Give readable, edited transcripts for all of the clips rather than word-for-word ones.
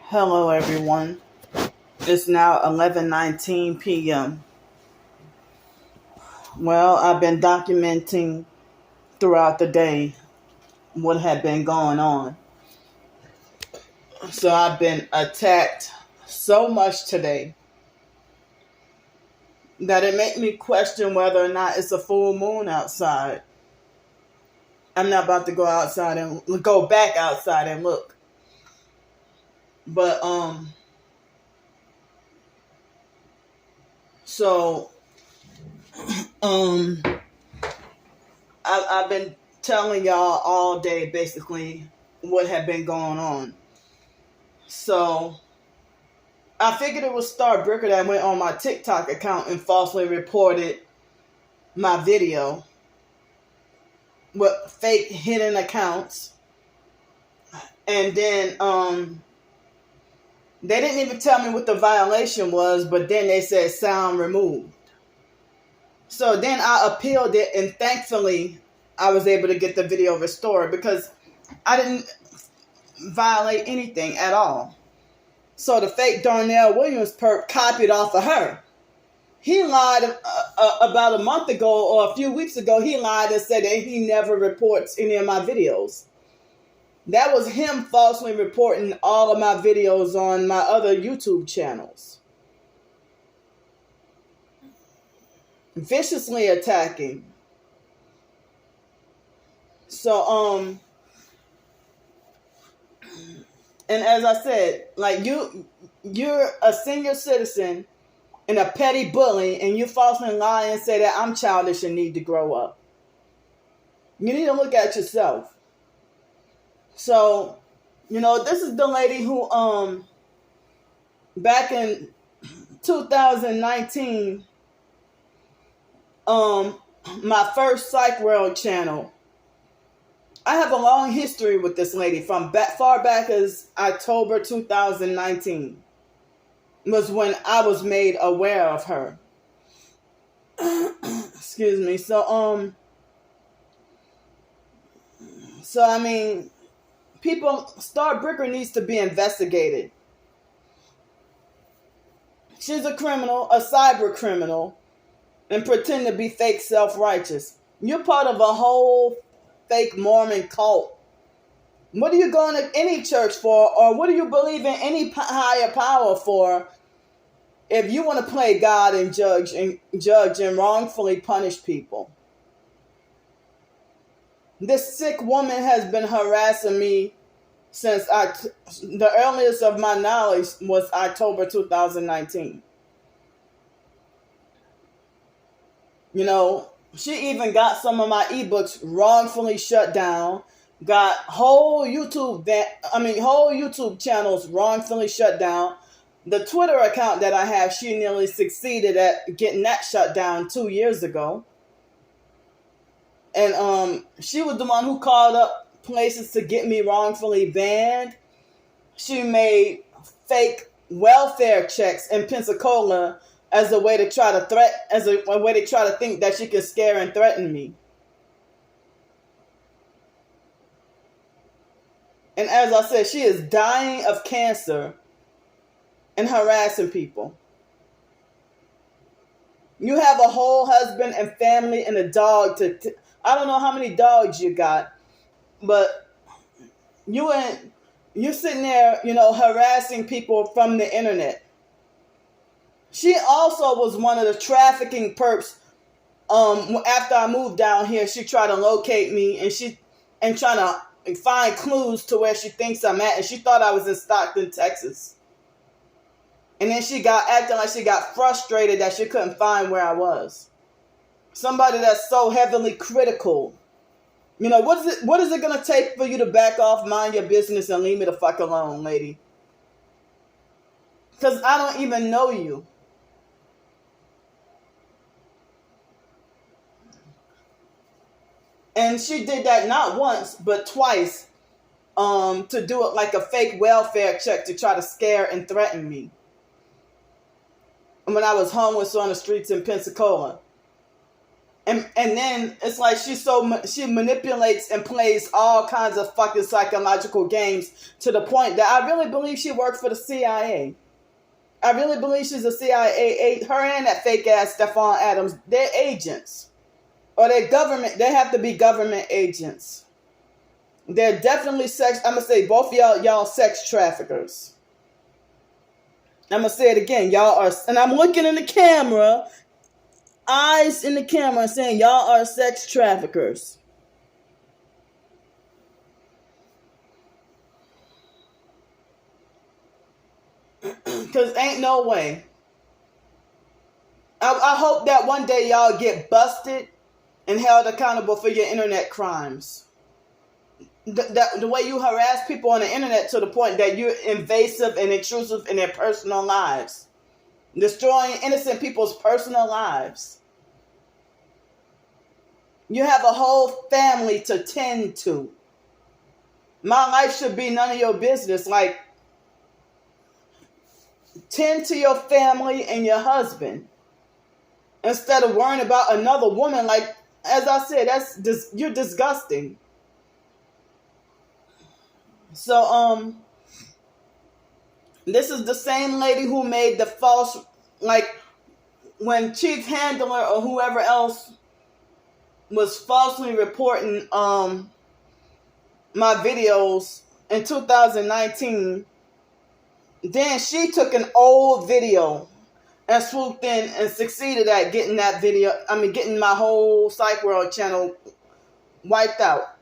Hello everyone. It's now 11:19 p.m. Well, I've been documenting throughout the day what had been going on. So I've been attacked so much today that it made me question whether or not it's a full moon outside. I'm not about to go outside and go back outside and look. But so I've been telling y'all all day basically what had been going on. So I figured it was Starbricker that went on my TikTok account and falsely reported my video with fake hidden accounts. And then they didn't even tell me what the violation was, but then they said sound removed. So then I appealed it, and thankfully I was able to get the video restored because I didn't violate anything at all. So the fake Darnell Williams perp copied off of her. He lied about a month ago or a few weeks ago. He lied and said that he never reports any of my videos. That was him falsely reporting all of my videos on my other YouTube channels. Viciously attacking. So, and as I said, like you're a senior citizen and a petty bully, and you falsely lie and say that I'm childish and need to grow up. You need to look at yourself. So, this is the lady who, back in 2019, my first PsychWorld channel, I have a long history with this lady from far back as October 2019 was when I was made aware of her. Excuse me. So I mean, Starbricker needs to be investigated. She's a criminal, a cyber criminal, and pretend to be fake self-righteous. You're part of a whole fake Mormon cult. What are you going to any church for, or what do you believe in any higher power for if you want to play God and judge and wrongfully punish people? This sick woman has been harassing me since the earliest of my knowledge was October 2019. She even got some of my ebooks wrongfully shut down. Got whole YouTube channels wrongfully shut down. The Twitter account that I have, she nearly succeeded at getting that shut down 2 years ago. And she was the one who called up places to get me wrongfully banned. She made fake welfare checks in Pensacola as a way to try to think that she could scare and threaten me. And as I said, she is dying of cancer and harassing people. You have a whole husband and family and a dog I don't know how many dogs you got, but you're sitting there, harassing people from the internet. She also was one of the trafficking perps. After I moved down here, she tried to locate me and trying to find clues to where she thinks I'm at, and she thought I was in Stockton, Texas. And then she acting like she got frustrated that she couldn't find where I was. Somebody that's so heavily critical. What is it gonna take for you to back off, mind your business, and leave me the fuck alone, lady? Because I don't even know you. And she did that not once, but twice, to do it like a fake welfare check to try to scare and threaten me. When I was homeless on the streets in Pensacola. And then it's like she manipulates and plays all kinds of fucking psychological games to the point that I really believe she worked for the CIA. I really believe she's a CIA. Her and that fake ass Stephon Adams, they're agents. Or they're government. They have to be government agents. They're definitely I'm going to say both y'all sex traffickers. I'm going to say it again. Y'all are, and I'm looking in the camera, eyes in the camera, saying y'all are sex traffickers. Because ain't no way. I hope that one day y'all get busted and held accountable for your internet crimes. The way you harass people on the internet to the point that you're invasive and intrusive in their personal lives. Destroying innocent people's personal lives. You have a whole family to tend to. My life should be none of your business. Like, tend to your family and your husband. Instead of worrying about another woman. Like, as I said, you're disgusting. So, this is the same lady who made the false, like, when Chief Handler or whoever else was falsely reporting my videos in 2019, then she took an old video and swooped in and succeeded at getting that video, getting my whole PsychWorld channel wiped out.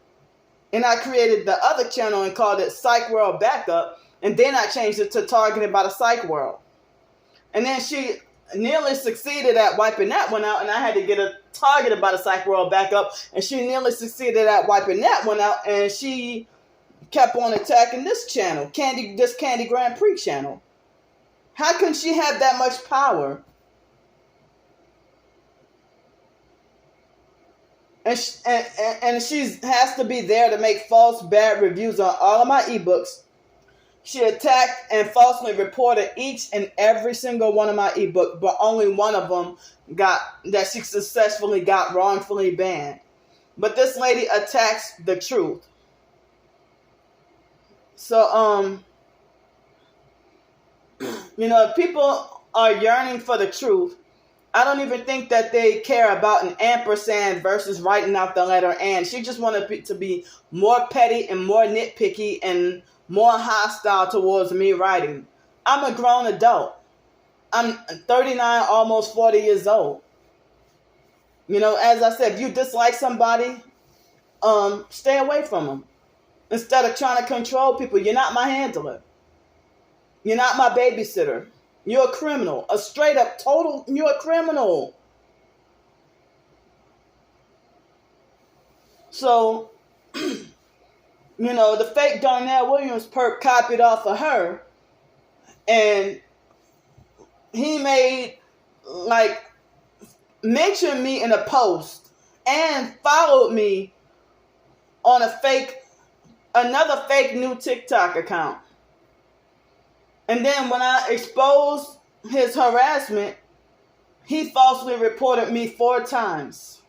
And I created the other channel and called it PsychWorld Backup. And then I changed it to Targeted by the Psych World. And then she nearly succeeded at wiping that one out. And I had to get a Targeted by the Psych World Backup. And she nearly succeeded at wiping that one out. And she kept on attacking this channel, this Candy Grand Prix channel. How can she have that much power? And she has to be there to make false, bad reviews on all of my ebooks. She attacked and falsely reported each and every single one of my ebooks, but only one of them that she successfully got wrongfully banned. But this lady attacks the truth. So, if people are yearning for the truth, I don't even think that they care about an ampersand versus writing out the letter and. She just wanted to be more petty and more nitpicky and more hostile towards me writing. I'm a grown adult. I'm 39, almost 40 years old. As I said, if you dislike somebody, stay away from them. Instead of trying to control people, you're not my handler. You're not my babysitter. You're a criminal. A straight up you're a criminal. So, the fake Darnell Williams perp copied off of her. And he mentioned me in a post and followed me on another fake new TikTok account. And then when I exposed his harassment, he falsely reported me 4 times.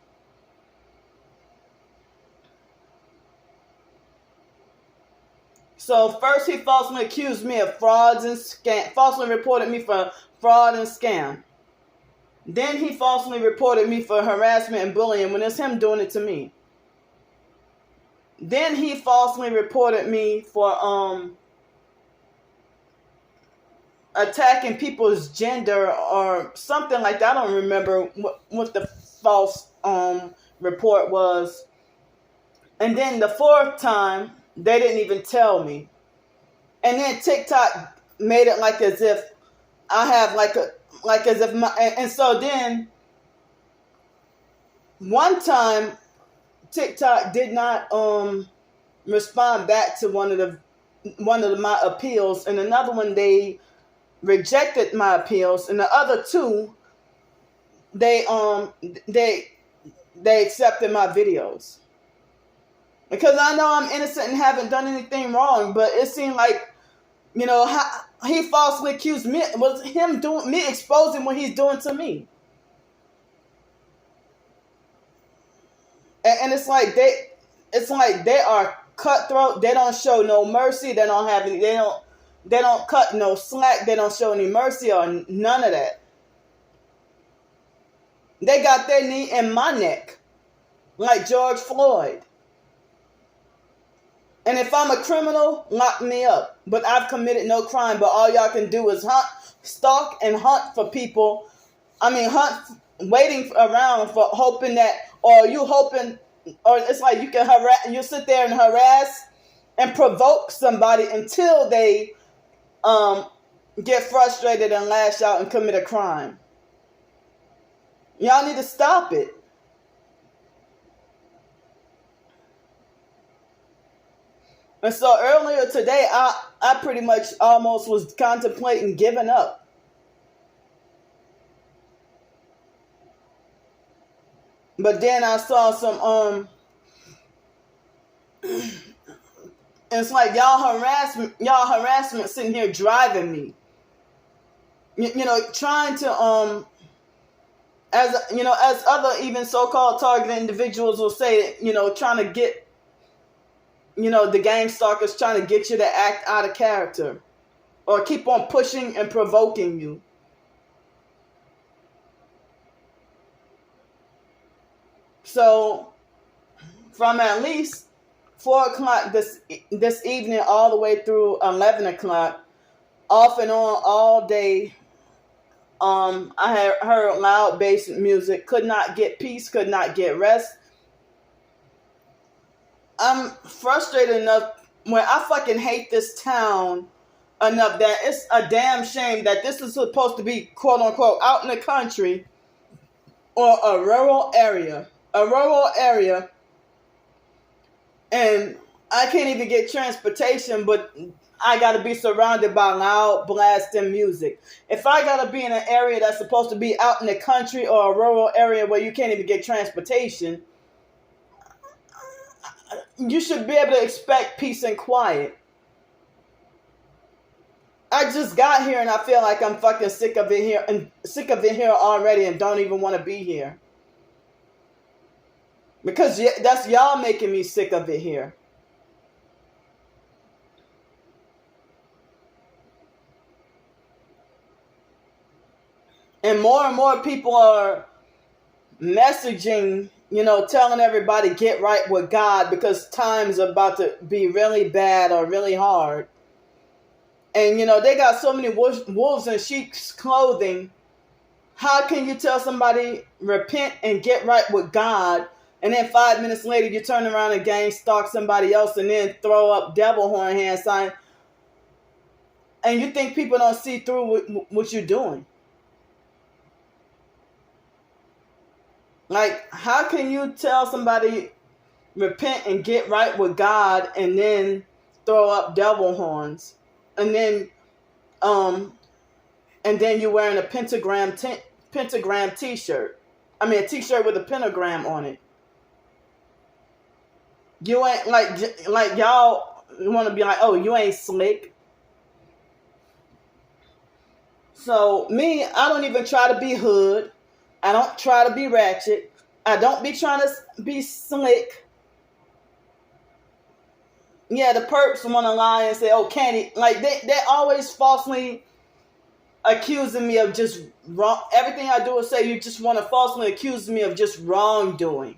So first he falsely accused me of frauds and scam, falsely reported me for fraud and scam. Then he falsely reported me for harassment and bullying when it's him doing it to me. Then he falsely reported me for attacking people's gender or something like that. I don't remember what the false report was. And then the 4th time, they didn't even tell me. And then TikTok made it like as if I have and so then one time TikTok did not respond back to one of my appeals, and another one they rejected my appeals, and the other 2 they accepted my videos. Because I know I'm innocent and haven't done anything wrong, but it seemed like, he falsely accused me. It was him exposing what he's doing to me. And it's like they are cutthroat. They don't show no mercy. They don't cut no slack. They don't show any mercy or none of that. They got their knee in my neck, like George Floyd. And if I'm a criminal, lock me up. But I've committed no crime. But all y'all can do is stalk and hunt for people. Waiting around for hoping that, or it's like you sit there and harass and provoke somebody until they get frustrated and lash out and commit a crime. Y'all need to stop it. And so earlier today, I pretty much almost was contemplating giving up. But then I saw some it's like y'all harassment sitting here driving me. Trying to as other even so-called targeted individuals will say, trying to get the gang stalkers trying to get you to act out of character or keep on pushing and provoking you. So from at least 4 o'clock this evening all the way through 11 o'clock, off and on all day, I had heard loud bass music, could not get peace, could not get rest. I'm frustrated enough when I fucking hate this town enough that it's a damn shame that this is supposed to be quote unquote out in the country or a rural area, and I can't even get transportation, but I gotta be surrounded by loud blasting music. If I gotta be in an area that's supposed to be out in the country or a rural area where you can't even get transportation, you should be able to expect peace and quiet. I just got here and I feel like I'm fucking sick of it here already and don't even want to be here. Because that's y'all making me sick of it here. And more people are messaging, telling everybody get right with God because time's about to be really bad or really hard. And, they got so many wolves in sheep's clothing. How can you tell somebody repent and get right with God, and then 5 minutes later you turn around and gang stalk somebody else and then throw up devil horn hand sign, and you think people don't see through what you're doing? Like, how can you tell somebody repent and get right with God and then throw up devil horns, and then you're wearing a pentagram t-shirt? I mean, a t-shirt with a pentagram on it. You ain't like y'all want to be like, oh, you ain't slick. So me, I don't even try to be hood. I don't try to be ratchet. I don't be trying to be slick. Yeah, the perps want to lie and say, oh, Candy. Like, they're always falsely accusing me of just wrong. Everything I do is say you just want to falsely accuse me of just wrongdoing.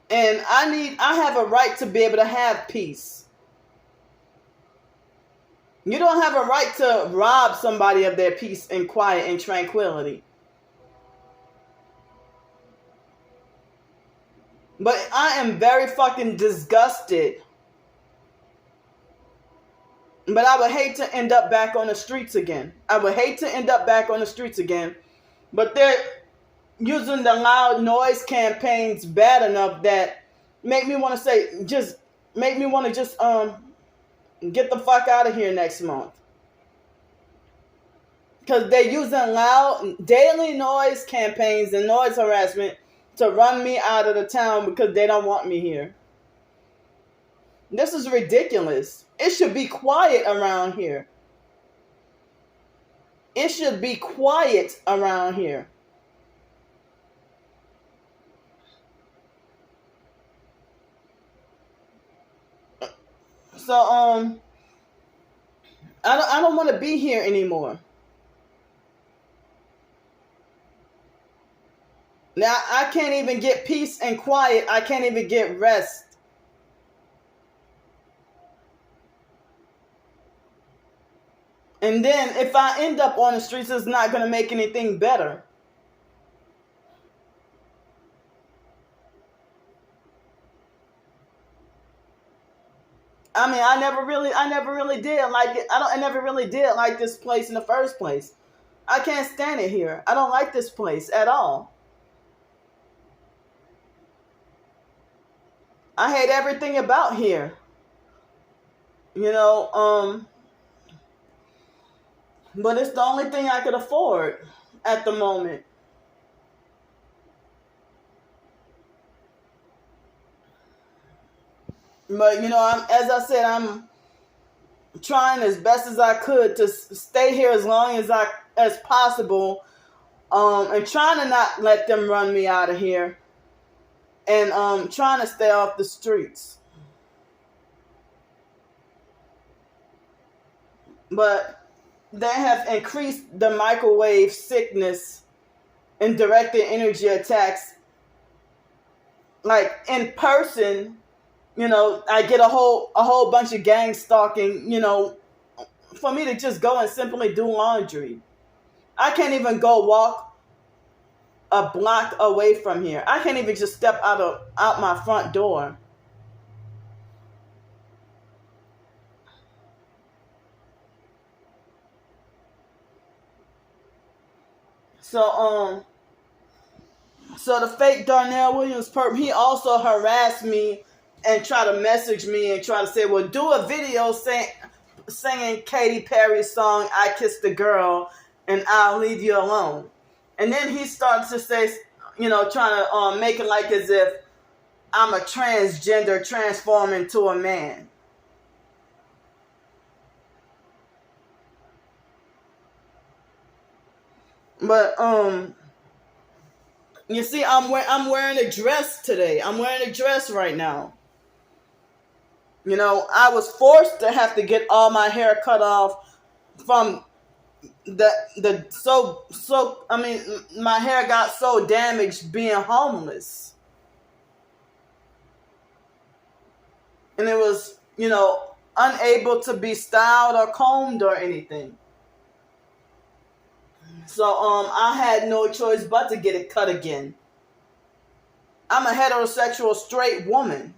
And I have a right to be able to have peace. You don't have a right to rob somebody of their peace and quiet and tranquility. But I am very fucking disgusted. But I would hate to end up back on the streets again. But they're using the loud noise campaigns bad enough that make me want to get the fuck out of here next month. Because they're using loud daily noise campaigns and noise harassment to run me out of the town because they don't want me here. This is ridiculous. It should be quiet around here. It should be quiet around here. So I don't want to be here anymore. Now I can't even get peace and quiet. I can't even get rest. And then if I end up on the streets, it's not going to make anything better. I mean, I never really did like it. I never really did like this place in the first place. I can't stand it here. I don't like this place at all. I hate everything about here. You know, but it's the only thing I could afford at the moment. But you know, as I said, I'm trying as best as I could to stay here as long as possible, and trying to not let them run me out of here, and trying to stay off the streets. But they have increased the microwave sickness and directed energy attacks, like in person. You know, I get a whole bunch of gang stalking, you know, for me to just go and simply do laundry. I can't even go walk a block away from here. I can't even just step out my front door. So so the fake Darnell Williams perp, he also harassed me and try to message me and try to say, well, do a video singing Katy Perry's song, I Kissed a Girl, and I'll Leave You Alone. And then he starts to say, you know, trying to make it like as if I'm a transgender transform into a man. But you see, I'm wearing a dress today. I'm wearing a dress right now. You know, I was forced to have to get all my hair cut off from I mean, my hair got so damaged being homeless. And it was, you know, unable to be styled or combed or anything. So I had no choice but to get it cut again. I'm a heterosexual straight woman.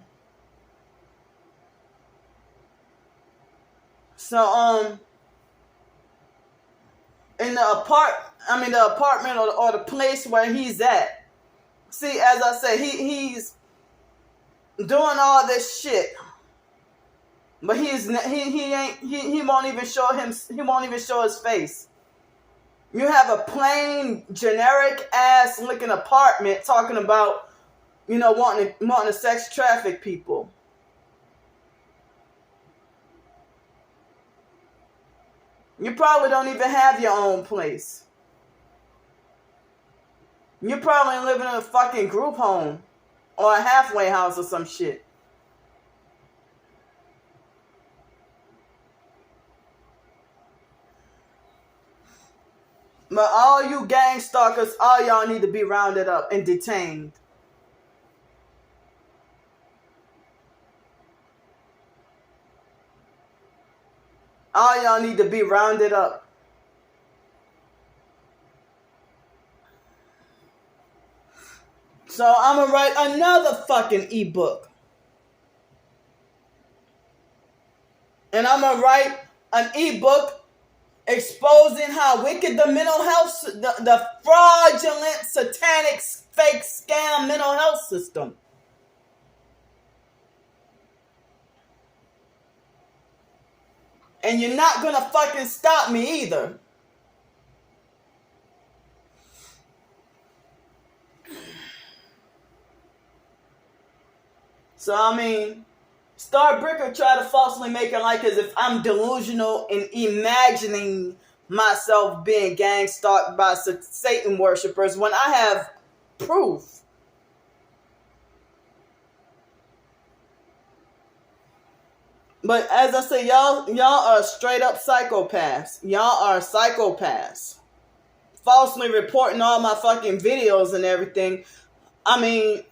So in the apartment or the place where he's at. See, as I say, he's doing all this shit, but he won't even show his face. You have a plain generic ass looking apartment talking about, you know, wanting to sex traffic people. You probably don't even have your own place. You're probably living in a fucking group home or a halfway house or some shit. But all you gang stalkers, all y'all need to be rounded up and detained. All y'all need to be rounded up. So I'm gonna write another fucking ebook. And I'm gonna write an ebook exposing how wicked the mental health, the fraudulent, satanic, fake scam mental health system. And you're not gonna fucking stop me either. So I mean, Starbricker tried to falsely make it like as if I'm delusional in imagining myself being gang stalked by Satan worshipers when I have proof. But as I say, y'all are straight up psychopaths. Y'all are psychopaths. Falsely reporting all my fucking videos and everything. I mean,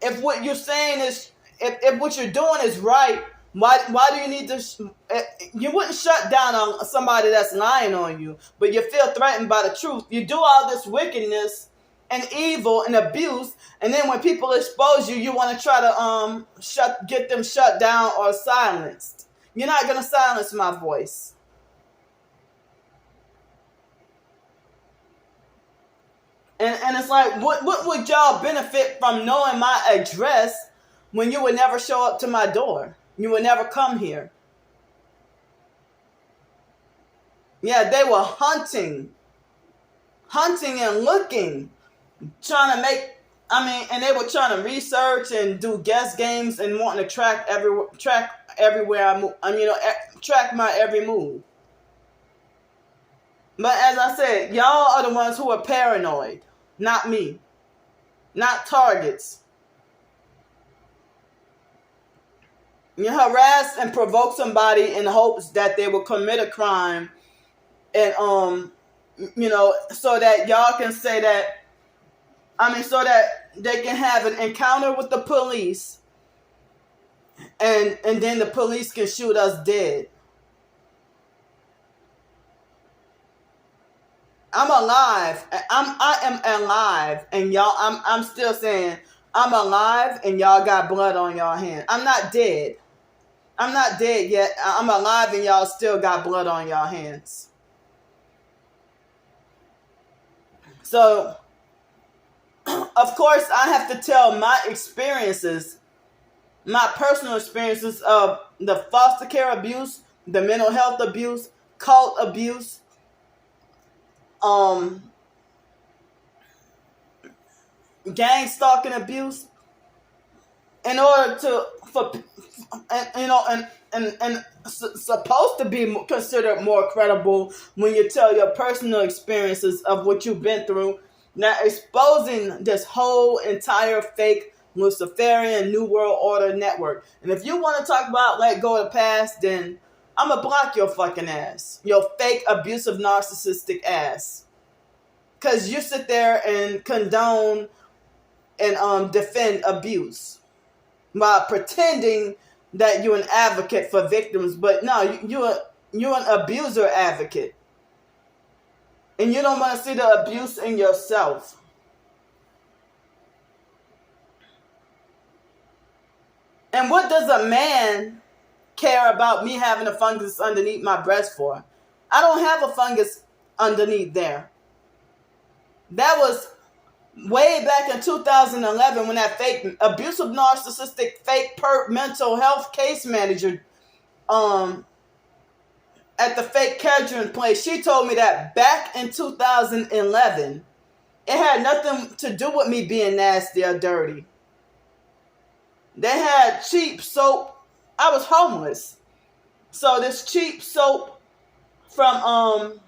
if what you're saying is, if what you're doing is right, why do you need to, you wouldn't shut down on somebody that's lying on you, but you feel threatened by the truth. You do all this wickedness and evil and abuse, and then when people expose you, you want to try to get them shut down or silenced. You're not going to silence my voice. And it's like, what would y'all benefit from knowing my address when you would never show up to my door? You would never come here. Yeah, they were hunting and looking, trying to make, and they were trying to research and do guess games and wanting to track everywhere I move. Track my every move. But as I said, y'all are the ones who are paranoid, not me, not targets. You harass and provoke somebody in hopes that they will commit a crime, and so that y'all can say that, so that they can have an encounter with the police, and then the police can shoot us dead. I'm alive. I am alive, and y'all. I'm still saying I'm alive, and y'all got blood on y'all hands. I'm not dead. I'm not dead yet. I'm alive, and y'all still got blood on y'all hands. So, of course, I have to tell my experiences, my personal experiences of the foster care abuse, the mental health abuse, cult abuse, gang stalking abuse, in order supposed to be considered more credible when you tell your personal experiences of what you've been through. Now, exposing this whole entire fake Luciferian New World Order network. And if you want to talk about let go of the past, then I'm going to block your fucking ass. Your fake, abusive, narcissistic ass. Because you sit there and condone and defend abuse by pretending that you're an advocate for victims. But no, you're an abuser advocate. And you don't want to see the abuse in yourself. And what does a man care about me having a fungus underneath my breast for? I don't have a fungus underneath there. That was way back in 2011 when that fake, abusive, narcissistic, fake mental health case manager at the fake catering place, she told me that back in 2011, it had nothing to do with me being nasty or dirty. They had cheap soap. I was homeless. So this cheap soap from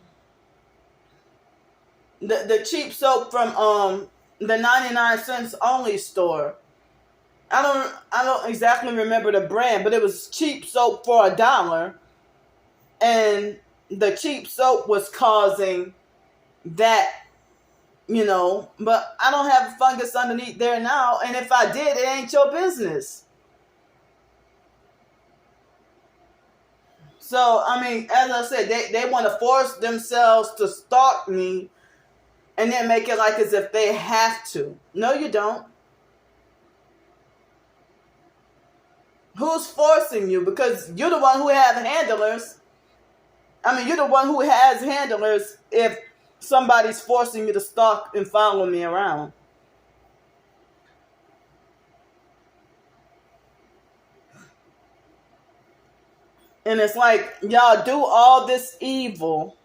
the cheap soap from the 99 cents only store. I don't exactly remember the brand, but it was cheap soap for $1. And the cheap soap was causing that, but I don't have a fungus underneath there now. And if I did, it ain't your business. So, as I said, they want to force themselves to stalk me and then make it like as if they have to. No, you don't. Who's forcing you? Because you're the one who have handlers. You're the one who has handlers if somebody's forcing you to stalk and follow me around. And it's like, y'all do all this evil,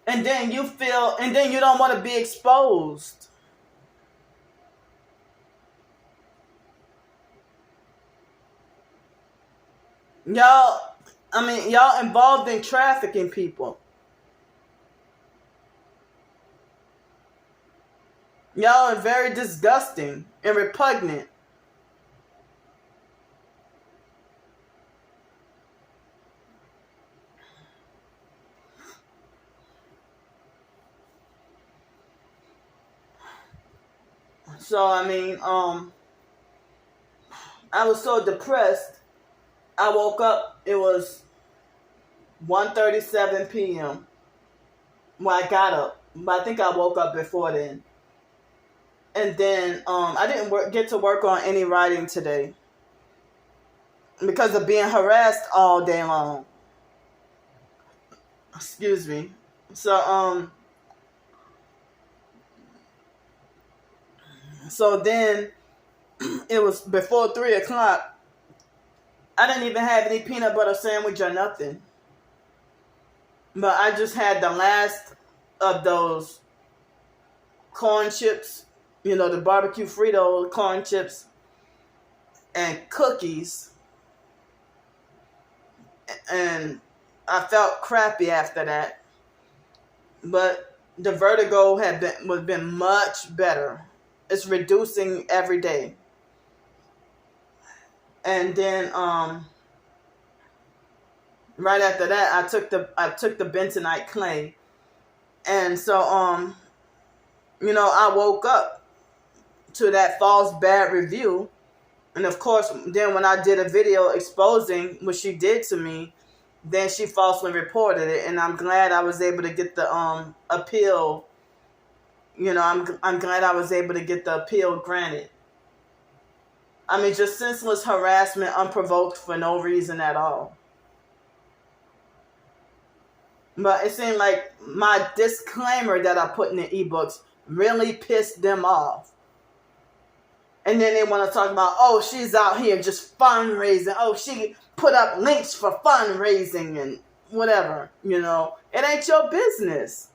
and then you don't want to be exposed. Y'all involved in trafficking people. Y'all are very disgusting and repugnant. So I mean, I was so depressed. I woke up. It was 1:37 p.m. when I got up. But I think I woke up before then. And then I didn't get to work on any writing today because of being harassed all day long. Excuse me. So then it was before 3 o'clock. I didn't even have any peanut butter sandwich or nothing. But I just had the last of those corn chips, the barbecue Frito corn chips and cookies. And I felt crappy after that. But the vertigo was been much better. It's reducing every day. And then right after that, I took the bentonite clay. And so I woke up to that false bad review. And of course, then when I did a video exposing what she did to me, then she falsely reported it. And I'm glad I was able to get the appeal. I'm glad I was able to get the appeal granted. I mean, just senseless harassment, unprovoked for no reason at all. But it seemed like my disclaimer that I put in the ebooks really pissed them off. And then they want to talk about, oh, she's out here just fundraising. Oh, she put up links for fundraising and whatever, It ain't your business.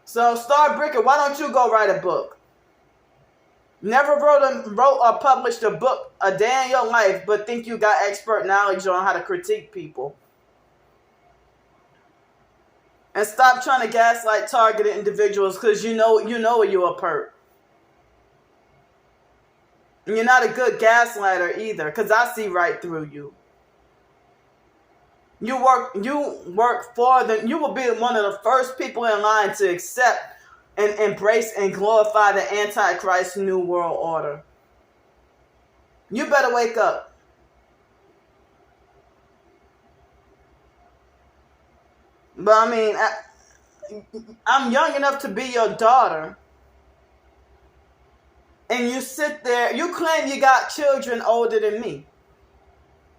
So, Star Bricker, why don't you go write a book? Never wrote or published a book a day in your life, but think you got expert knowledge on how to critique people. And stop trying to gaslight targeted individuals because you know you're a perp. And you're not a good gaslighter either because I see right through you. You work for them. You will be one of the first people in line to accept and embrace and glorify the Antichrist New World Order. You better wake up. But I mean, I'm young enough to be your daughter. And you sit there, you claim you got children older than me.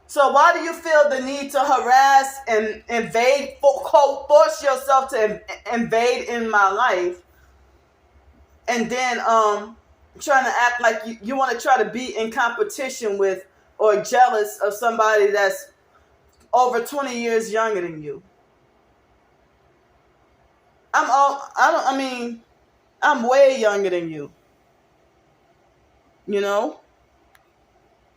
So why do you feel the need to harass and invade, force yourself to invade in my life? And then trying to act like you want to try to be in competition with or jealous of somebody that's over 20 years younger than you. I'm way younger than you.